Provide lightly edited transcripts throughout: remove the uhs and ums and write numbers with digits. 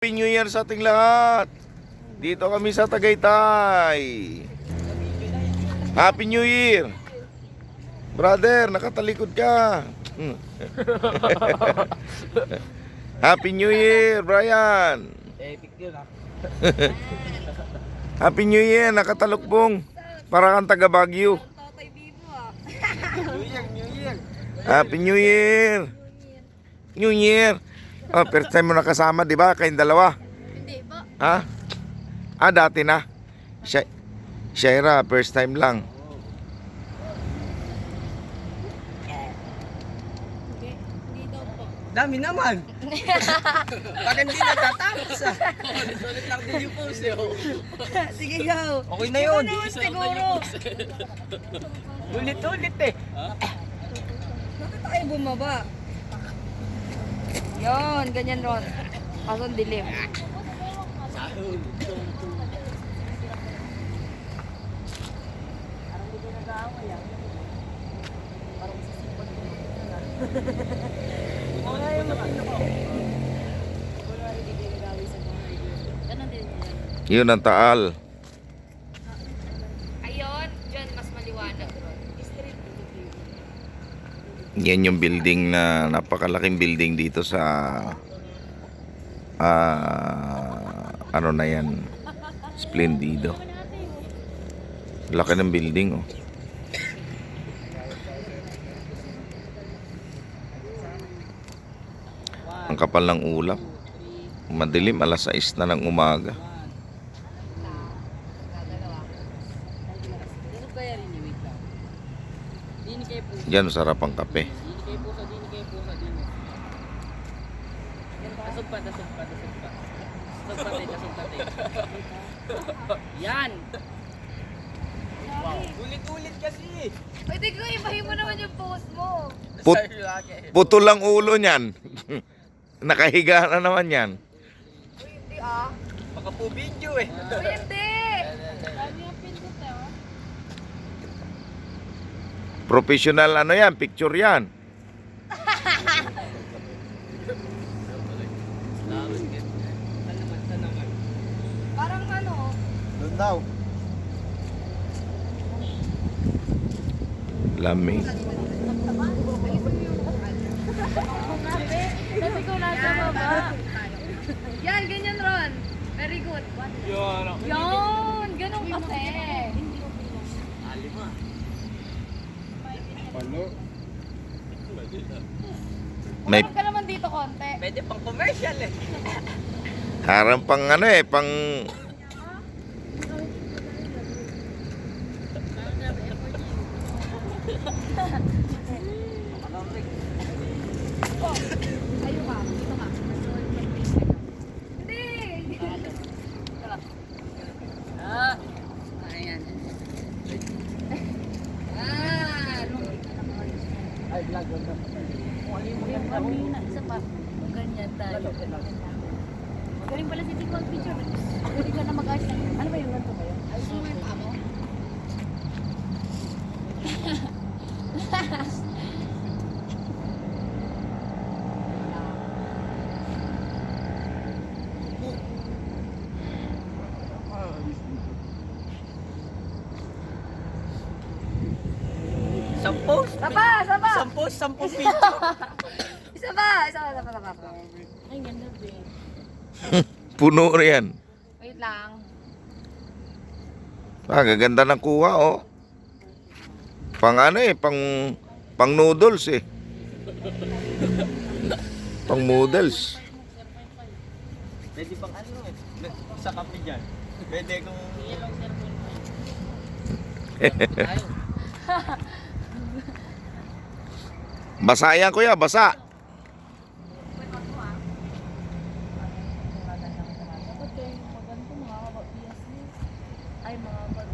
Happy New Year sa ating lahat. Dito kami sa Tagaytay. Happy New Year. Brother, nakatalikod ka. Happy New Year, Brian. Picture na. Happy New Year, nakatalukbong. Para kang taga Baguio. New Year. Happy New Year. New Year. Oh, first time mo nakasama, di ba? Kayong dalawa. Hindi po. Ha? Dati na. Shaira, first time lang. Hindi daw po. Dami naman. Bakit hindi natatapos ah? Sulit lang din yung pose eh. Sige, go. Okay na yun. Siguro. Ulit-ulit eh. Bakit tayo bumaba? Yon, ganyan ron. Kaso ang dilim. Yun ang Taal. Ayun, dyan mas maliwanag ron. Yan yung building na napakalaking building dito sa ano na yan, Splendido. Laki ng building, oh. Ang kapal ng ulap. Madilim, alas 6 na ng umaga. Yan, sarap ang kape. Yan. Wow. Ulit-ulit kasi. Pwede ko, ibahin mo naman yung post mo. Putol lang ulo niyan. Nakahiga na naman yan. Uy, hindi ah. Baka po video eh. Uy, hindi. Dami ang pindot eh, oh. Professional ano yan, picture yan. Parang ano, Doon daw. Lamig. Kasi ko nasa baba. Yan, ganyan ron. Very good. Yan, ganun kasi. May Huwag ka naman dito konti. Pwede pang commercial eh. harang pang ano eh, pang Oh, ayaw ka. Dito ka. Hindi. Ayan. Ay, vlog. Yung kanina, isa pa. Ganyan tayo. Galing pala si Tito picture. Pwede ka na mag-ayos. Ano ba yung ganito ba yun? Ayos mo yung paa mo? Sampos. Saba! Sampung video. Isa pa! Ay, ganda ba? puno riyan. Wait lang. Gaganda ng kuha, oh. Pang ano eh, pang noodles eh. Pang noodles. Pwede pang ano eh. Sa kape dyan. Pwede kung... Basa yan kuya, basa. Ay, mga pag...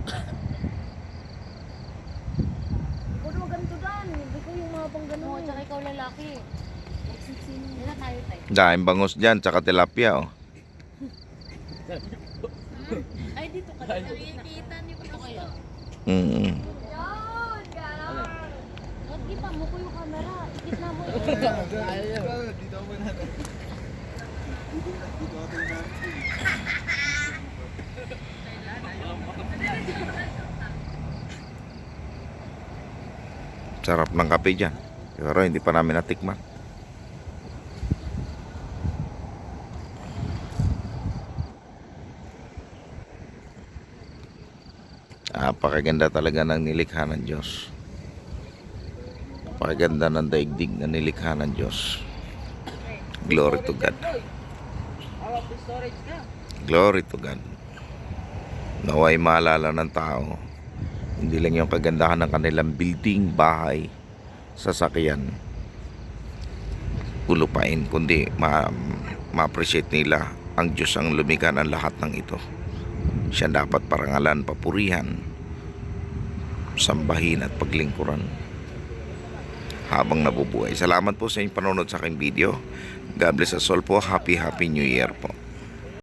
Ikaw na maganto dan. Hindi ko yung mga pang gano'n. Oo, tsaka ikaw lalaki. Yan na tayo tayo. Daing bangos dyan, tsaka tilapia, oh. Ay, dito ka. Nakikita niyo ba ito kayo? Mm. Yun! Gano'n! Ba't kita mo ko yung camera? Ikit na mo. Dito mo na. Sarap ng kape dyan. Pero hindi pa namin natikman. Napakaganda talaga ng nilikha ng Diyos. Napakaganda ng daigdig na nilikha ng Diyos. Glory to God. Glory to God. Naway maalala ng tao, hindi lang yung kagandahan ng kanilang building, bahay, sasakyan, ulupain, kundi ma-appreciate nila ang Diyos ang lumikha ng lahat ng ito. Siya dapat parangalan, papurihan, sambahin at paglingkuran habang nabubuhay. Salamat po sa inyong panonood sa aking video. God bless us all po. Happy New Year po.